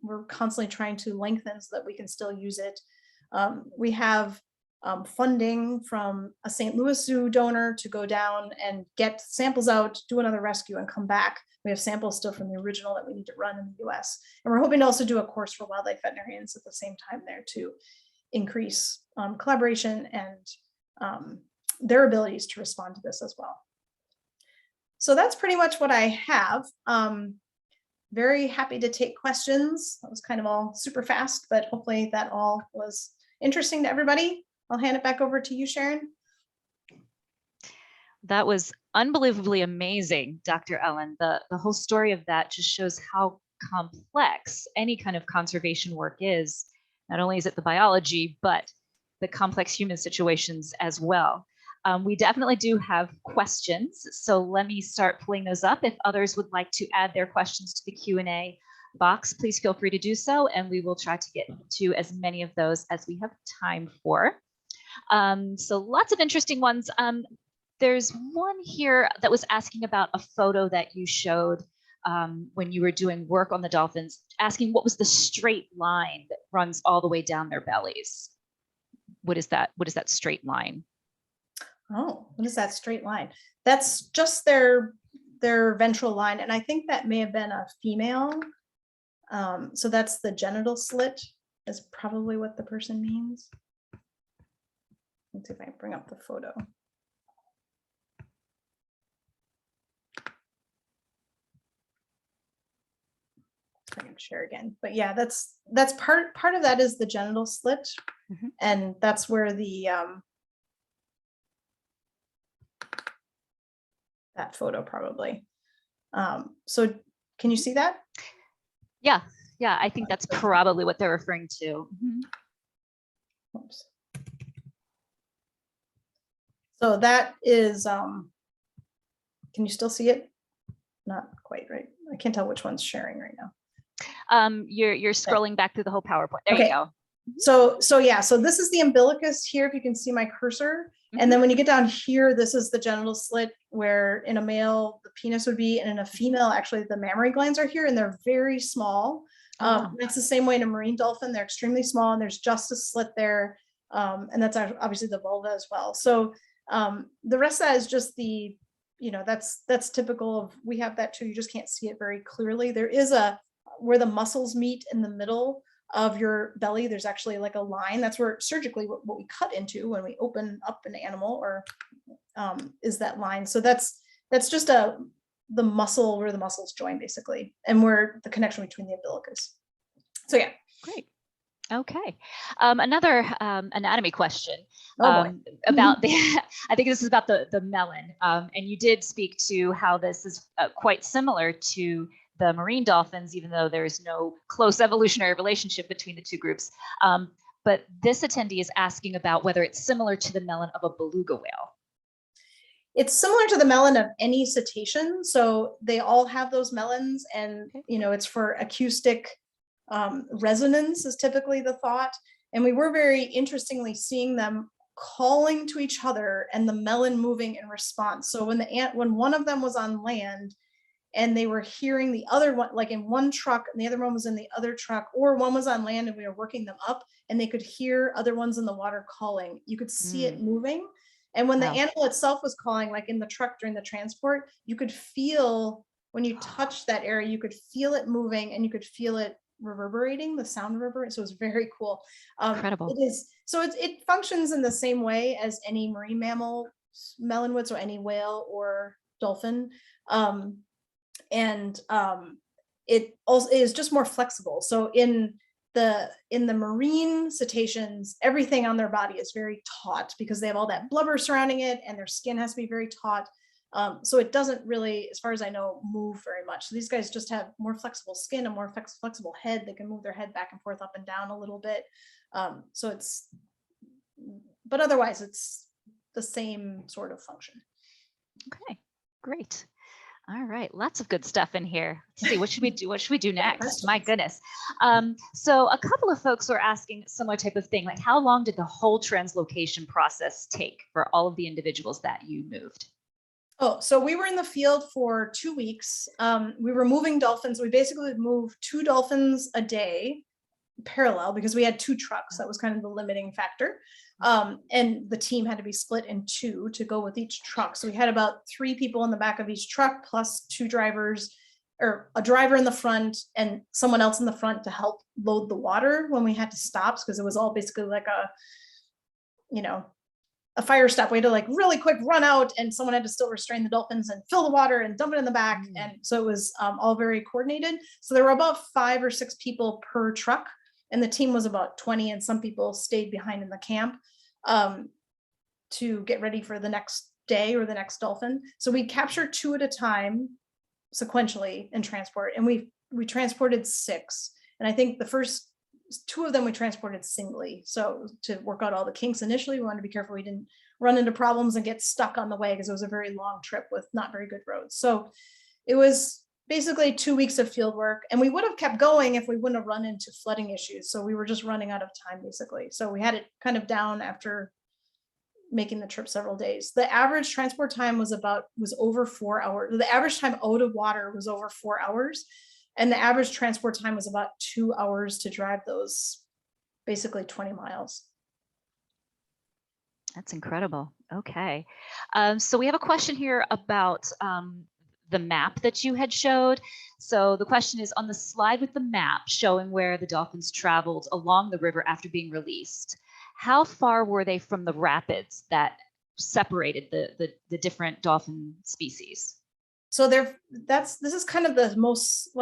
we're constantly trying to lengthen so that we can still use it. We have funding from a St. Louis Zoo donor to go down and get samples out, do another rescue, and come back. We have samples still from the original that we need to run in the US. And we're hoping to also do a course for wildlife veterinarians at the same time there too. increase collaboration and their abilities to respond to this as well. So that's pretty much what I have. Very happy to take questions. That was kind of all super fast, but hopefully that all was interesting to everybody. I'll hand it back over to you, Sharon. That was unbelievably amazing, Dr. Ellen. The whole story of that just shows how complex any kind of conservation work is. Not only is it the biology, but the complex human situations as well. We definitely do have questions, so let me start pulling those up. If others would like to add their questions to the Q&A box, please feel free to do so, and we will try to get to as many of those as we have time for. So lots of interesting ones. There's one here that was asking about a photo that you showed when you were doing work on the dolphins, asking what was the straight line that runs all the way down their bellies? What is that? What is that straight line? Oh, what is that straight line? That's just their ventral line. And I think that may have been a female. So that's the genital slit is probably what the person means. Let's see if I bring up the photo. I can share again, but yeah, that's part of that is the genital slit. Mhm. And that's where the that photo probably. So can you see that? Yeah, I think that's probably what they're referring to. Mhm. Oops. So that is, can you still see it? Not quite, right? I can't tell which one's sharing right now. You're scrolling back through the whole PowerPoint. There Okay. you go. So yeah, so this is the umbilicus here, if you can see my cursor. And then when you get down here, this is the genital slit, where in a male, the penis would be, and in a female, actually the mammary glands are here, and they're very small. Oh. That's the same way in a marine dolphin. They're extremely small, and there's just a slit there. And that's obviously the vulva as well. So the rest of that is just the, that's typical of, we have that too. You just can't see it very clearly. There is where the muscles meet in the middle of your belly, there's actually like a line. That's where surgically what we cut into when we open up an animal, or is that line. So that's just the muscle where the muscles join basically, and where the connection between the umbilicus. So yeah. Great. Okay. Another anatomy question about the, I think this is about the melon. And you did speak to how this is quite similar to the marine dolphins, even though there is no close evolutionary relationship between the two groups. But this attendee is asking about whether it's similar to the melon of a beluga whale. It's similar to the melon of any cetacean. So they all have those melons, and it's for acoustic resonance is typically the thought. And we were very interestingly seeing them calling to each other and the melon moving in response. So when one of them was on land, and they were hearing the other one, like in one truck, and the other one was in the other truck, or one was on land and we were working them up, and they could hear other ones in the water calling. You could see it moving. And when the animal itself was calling, like in the truck during the transport, you could feel, when you touched that area, you could feel it moving, and you could feel it reverberating, the sound reverberate. So it was very cool. Incredible. It is. So it functions in the same way as any marine mammal melon would, so any whale or dolphin. And it also is just more flexible. So in the marine cetaceans, everything on their body is very taut because they have all that blubber surrounding it, and their skin has to be very taut. So it doesn't really, as far as I know, move very much. So these guys just have more flexible skin, a more flexible head. They can move their head back and forth, up and down a little bit. But otherwise it's the same sort of function. Okay, great. All right, lots of good stuff in here. Let's see, what should we do? What should we do next? My goodness. So a couple of folks were asking similar type of thing, like how long did the whole translocation process take for all of the individuals that you moved? Oh, so we were in the field for 2 weeks. We were moving dolphins. We basically moved 2 dolphins a day parallel because we had 2 trucks. That was kind of the limiting factor. And the team had to be split in 2 to go with each truck. So we had about 3 people in the back of each truck plus 2 drivers or a driver in the front and someone else in the front to help load the water when we had to stop, because it was all basically like a fire stop way to like really quick run out, and someone had to still restrain the dolphins and fill the water and dump it in the back. And so it was all very coordinated. So there were about 5 or 6 people per truck, and the team was about 20, and some people stayed behind in the camp to get ready for the next day or the next dolphin. So we captured 2 at a time sequentially in transport, and we transported 6, and I think the first 2 of them we transported singly, so to work out all the kinks initially. We wanted to be careful we didn't run into problems and get stuck on the way, because it was a very long trip with not very good roads. So it was basically 2 weeks of field work, and we would have kept going if we wouldn't have run into flooding issues. So we were just running out of time basically, so we had it kind of down after making the trip several days. The average transport time was over 4 hours. The average time out of water was over 4 hours, and the average transport time was about 2 hours to drive those basically 20 miles. That's incredible. Okay. So we have a question here about the map that you had showed. So the question is, on the slide with the map showing where the dolphins traveled along the river after being released, how far were they from the rapids that separated the different dolphin species? So this is kind of the most,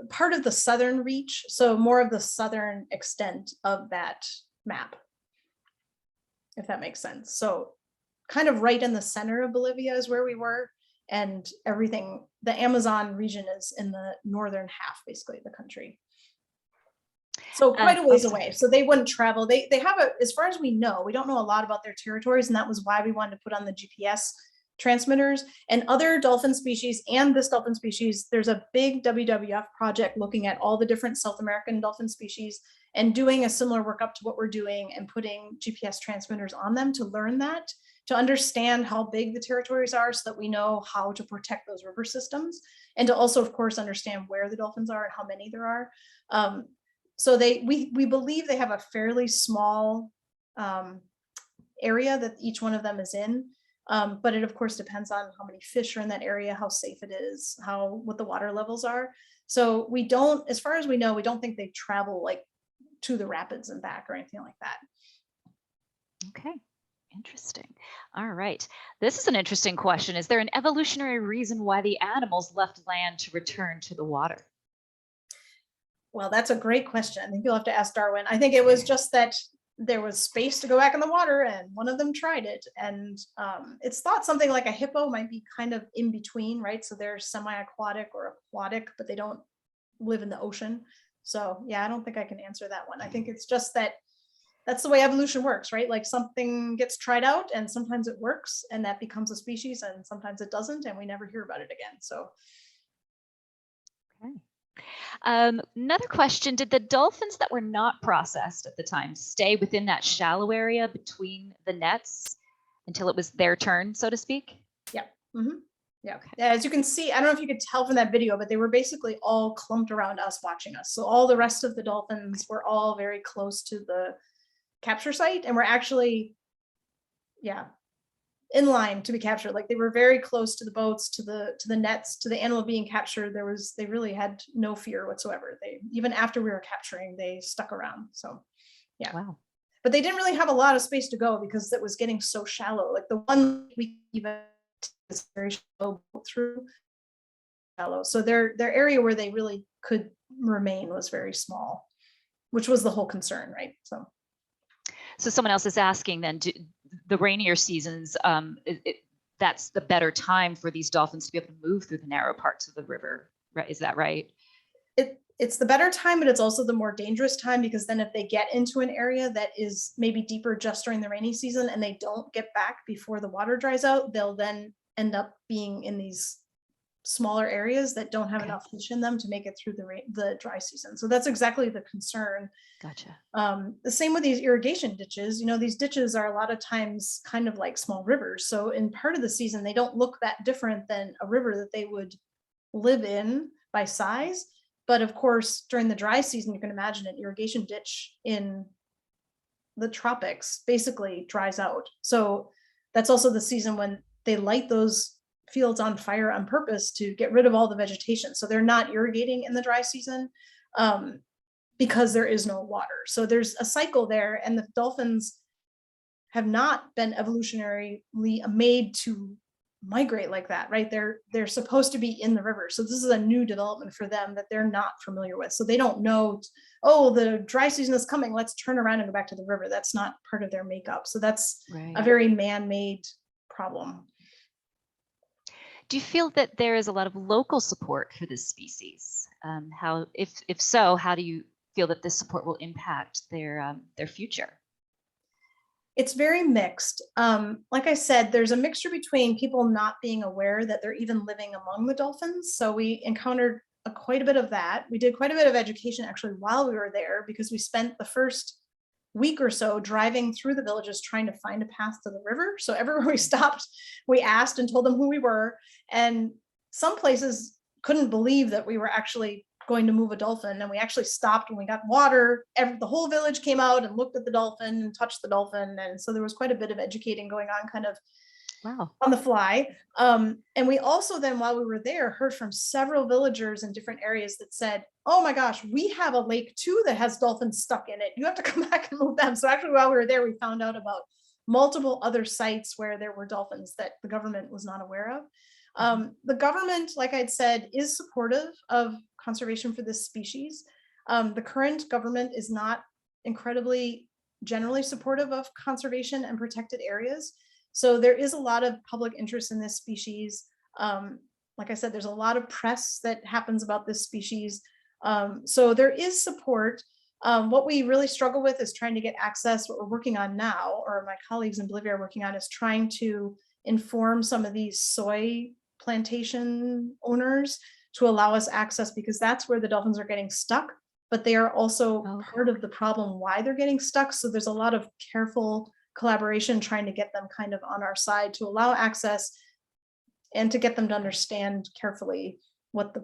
part of the southern reach. So more of the southern extent of that map, if that makes sense. So kind of right in the center of Bolivia is where we were, and everything, the Amazon region is in the northern half, basically, of the country. So quite a ways away. So they wouldn't travel. They have as far as we know, we don't know a lot about their territories, and that was why we wanted to put on the GPS transmitters. And other dolphin species and this dolphin species, there's a big WWF project looking at all the different South American dolphin species and doing a similar work up to what we're doing, and putting GPS transmitters on them to learn that, to understand how big the territories are, so that we know how to protect those river systems, and to also, of course, understand where the dolphins are and how many there are. So we believe they have a fairly small area that each one of them is in, but it of course depends on how many fish are in that area, how safe it is, what the water levels are. So we don't, as far as we know, we don't think they travel like to the rapids and back or anything like that. Okay. Interesting. All right. This is an interesting question. Is there an evolutionary reason why the animals left land to return to the water? Well, that's a great question. I think you'll have to ask Darwin. I think it was just that there was space to go back in the water, and one of them tried it. And it's thought something like a hippo might be kind of in between, right? So they're semi-aquatic or aquatic, but they don't live in the ocean. So yeah, I don't think I can answer that one. I think it's just that's the way evolution works, right? Like something gets tried out, and sometimes it works and that becomes a species, and sometimes it doesn't, and we never hear about it again. So. Okay. Another question, did the dolphins that were not processed at the time stay within that shallow area between the nets until it was their turn, so to speak? Yeah. Mm-hmm. Yeah. As you can see, I don't know if you could tell from that video, but they were basically all clumped around us watching us. So all the rest of the dolphins were all very close to the capture site, and we're actually, in line to be captured. Like they were very close to the boats, to the nets, to the animal being captured. They really had no fear whatsoever. Even after we were capturing, they stuck around. So yeah. Wow. But they didn't really have a lot of space to go because it was getting so shallow. Like the one we even was very shallow through shallow. So their area where they really could remain was very small, which was the whole concern, right? So someone else is asking then, the rainier seasons, that's the better time for these dolphins to be able to move through the narrow parts of the river, right? Is that right? It's the better time, but it's also the more dangerous time, because then if they get into an area that is maybe deeper just during the rainy season and they don't get back before the water dries out, they'll then end up being in these smaller areas that don't have enough fish in them to make it through the dry season. So that's exactly the concern. Gotcha. The same with these irrigation ditches. These ditches are a lot of times kind of like small rivers. So in part of the season, they don't look that different than a river that they would live in by size. But of course, during the dry season, you can imagine an irrigation ditch in the tropics basically dries out. So that's also the season when they light those fields on fire on purpose to get rid of all the vegetation. So they're not irrigating in the dry season because there is no water. So there's a cycle there, and the dolphins have not been evolutionarily made to migrate like that, right? They're supposed to be in the river. So this is a new development for them that they're not familiar with. So they don't know, oh, the dry season is coming, let's turn around and go back to the river. That's not part of their makeup. So that's a very man-made problem. Do you feel that there is a lot of local support for this species? How, if so, how do you feel that this support will impact their future? It's very mixed. Like I said, there's a mixture between people not being aware that they're even living among the dolphins. So we encountered quite a bit of that. We did quite a bit of education actually while we were there, because we spent the first week or so driving through the villages trying to find a path to the river. So everywhere we stopped, we asked and told them who we were. And some places couldn't believe that we were actually going to move a dolphin, and we actually stopped when we got water. The whole village came out and looked at the dolphin and touched the dolphin, and so there was quite a bit of educating going on, kind of on the fly. And we also then, while we were there, heard from several villagers in different areas that said, oh my gosh, we have a lake too that has dolphins stuck in it, you have to come back and move them. So actually, while we were there, we found out about multiple other sites where there were dolphins that the government was not aware of. The government, like I'd said, is supportive of conservation for this species. The current government is not incredibly generally supportive of conservation and protected areas. So there is a lot of public interest in this species. Like I said, there's a lot of press that happens about this species. So there is support. What we really struggle with is trying to get access. What we're working on now, or my colleagues in Bolivia are working on, is trying to inform some of these soy plantation owners to allow us access, because that's where the dolphins are getting stuck, but they are also part of the problem why they're getting stuck. So there's a lot of careful collaboration trying to get them kind of on our side to allow access and to get them to understand carefully what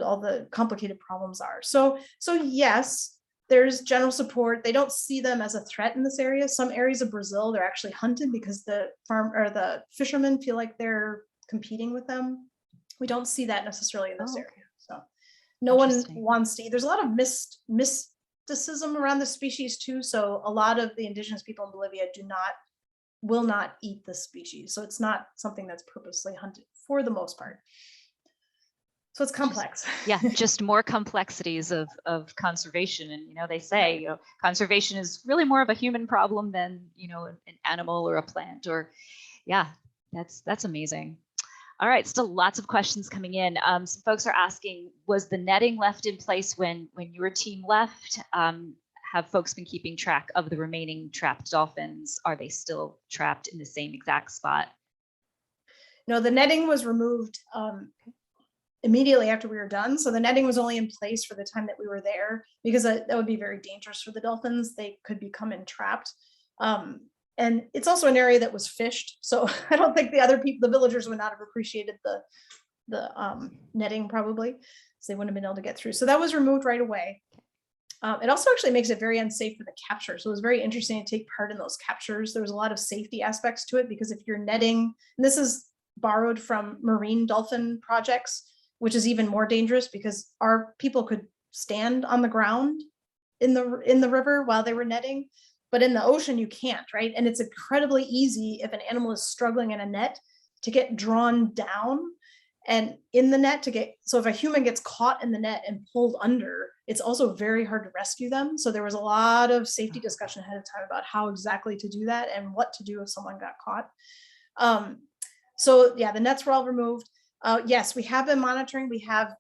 all the complicated problems are. So yes, there's general support. They don't see them as a threat in this area. Some areas of Brazil, they're actually hunted because the fishermen feel like they're competing with them. We don't see that necessarily in this area. So no one wants to eat. There's a lot of mysticism around the species too. So a lot of the indigenous people in Bolivia will not eat the species. So it's not something that's purposely hunted for the most part. So it's complex. Just more complexities of conservation. And, they say, conservation is really more of a human problem than, an animal or a plant, or that's amazing. All right, still lots of questions coming in. Some folks are asking, was the netting left in place when your team left? Have folks been keeping track of the remaining trapped dolphins? Are they still trapped in the same exact spot? No, the netting was removed immediately after we were done. So the netting was only in place for the time that we were there, because that would be very dangerous for the dolphins. They could become entrapped. And it's also an area that was fished. So I don't think the villagers would not have appreciated the netting probably, so they wouldn't have been able to get through. So that was removed right away. It also actually makes it very unsafe for the capture. So it was very interesting to take part in those captures. There was a lot of safety aspects to it, because if you're netting, and this is borrowed from marine dolphin projects, which is even more dangerous, because our people could stand on the ground in the river while they were netting, but in the ocean you can't, right? And it's incredibly easy, if an animal is struggling in a net, to get drawn down and in the net so if a human gets caught in the net and pulled under, it's also very hard to rescue them. So there was a lot of safety discussion ahead of time about how exactly to do that and what to do if someone got caught. So the nets were all removed. Yes, we have been monitoring. We have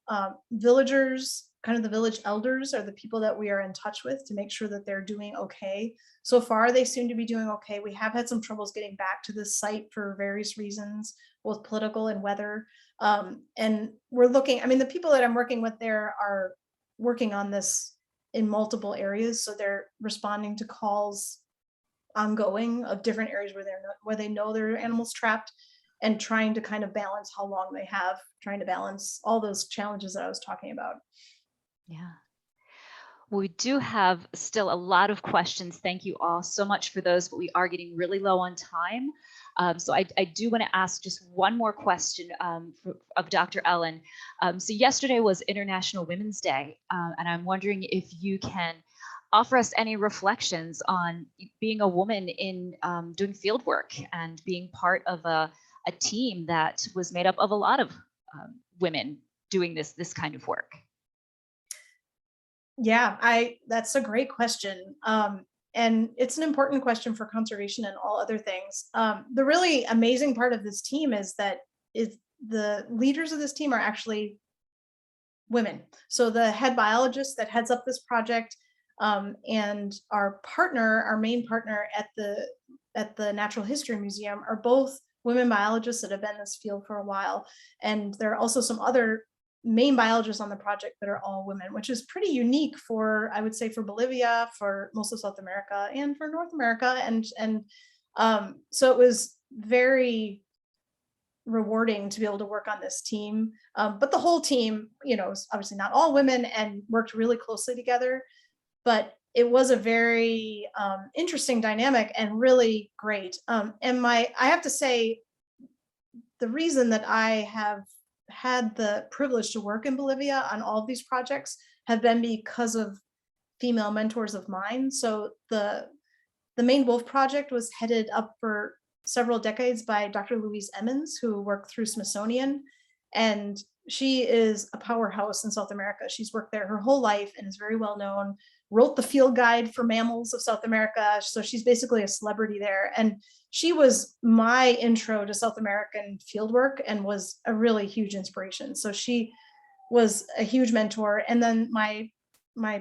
villagers, kind of the village elders are the people that we are in touch with to make sure that they're doing okay. So far, they seem to be doing okay. We have had some troubles getting back to this site for various reasons, both political and weather. And we're looking, the people that I'm working with there are working on this in multiple areas. So they're responding to calls ongoing of different areas where they know their animals trapped, and trying to kind of balance how long they have, trying to balance all those challenges that I was talking about. Yeah. We do have still a lot of questions. Thank you all so much for those, but we are getting really low on time. So I do want to ask just one more question of Dr. Ellen. So yesterday was International Women's Day, and I'm wondering if you can offer us any reflections on being a woman in doing field work and being part of a team that was made up of a lot of women doing this kind of work. Yeah, that's a great question. And it's an important question for conservation and all other things. The really amazing part of this team is that the leaders of this team are actually women. So the head biologist that heads up this project, and our main partner at the Natural History Museum are both women biologists that have been in this field for a while. And there are also some other main biologists on the project that are all women, which is pretty unique for, I would say, for Bolivia, for most of South America, and for North America. And so it was very rewarding to be able to work on this team. But the whole team, is obviously not all women and worked really closely together. But it was a very interesting dynamic and really great. And I have to say, the reason that I have had the privilege to work in Bolivia on all of these projects have been because of female mentors of mine. So the main wolf project was headed up for several decades by Dr. Louise Emmons, who worked through Smithsonian. And she is a powerhouse in South America. She's worked there her whole life and is very well known, wrote the field guide for mammals of South America. So she's basically a celebrity there. And she was my intro to South American fieldwork and was a really huge inspiration. So she was a huge mentor. And then my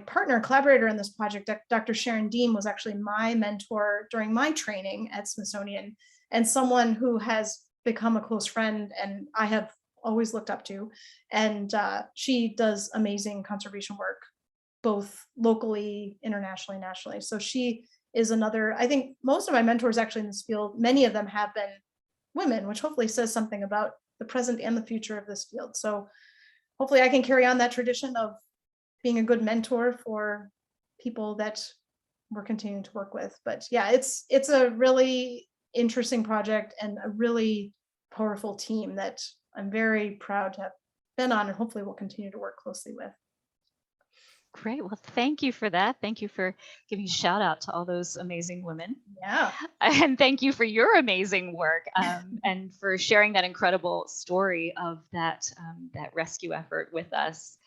partner, collaborator in this project, Dr. Sharon Dean, was actually my mentor during my training at Smithsonian, and someone who has become a close friend and I have always looked up to. And she does amazing conservation work, both locally, internationally, nationally. So she is another, I think most of my mentors actually in this field, many of them have been women, which hopefully says something about the present and the future of this field. So hopefully I can carry on that tradition of being a good mentor for people that we're continuing to work with. But yeah, it's a really interesting project and a really powerful team that I'm very proud to have been on and hopefully will continue to work closely with. Great. Well, thank you for that. Thank you for giving a shout out to all those amazing women. Yeah. And thank you for your amazing work and for sharing that incredible story of that rescue effort with us.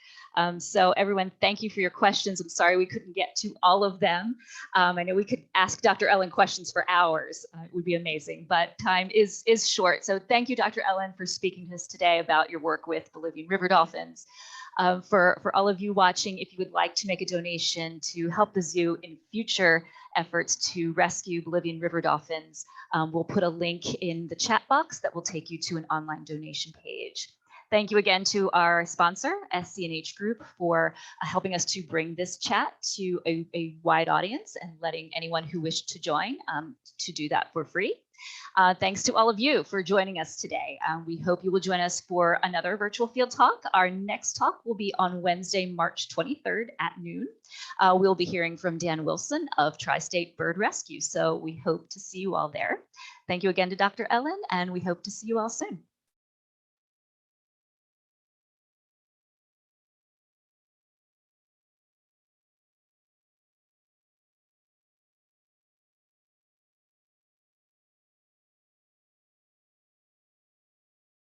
So everyone, thank you for your questions. I'm sorry we couldn't get to all of them. I know we could ask Dr. Ellen questions for hours. It would be amazing, but time is short. So thank you, Dr. Ellen, for speaking to us today about your work with Bolivian river dolphins. For all of you watching, if you would like to make a donation to help the zoo in future efforts to rescue Bolivian river dolphins, we'll put a link in the chat box that will take you to an online donation page. Thank you again to our sponsor, SC&H Group, for helping us to bring this chat to a wide audience and letting anyone who wished to join to do that for free. Thanks to all of you for joining us today. We hope you will join us for another virtual field talk. Our next talk will be on Wednesday, March 23rd at noon. We'll be hearing from Dan Wilson of Tri-State Bird Rescue. So we hope to see you all there. Thank you again to Dr. Ellen, and we hope to see you all soon.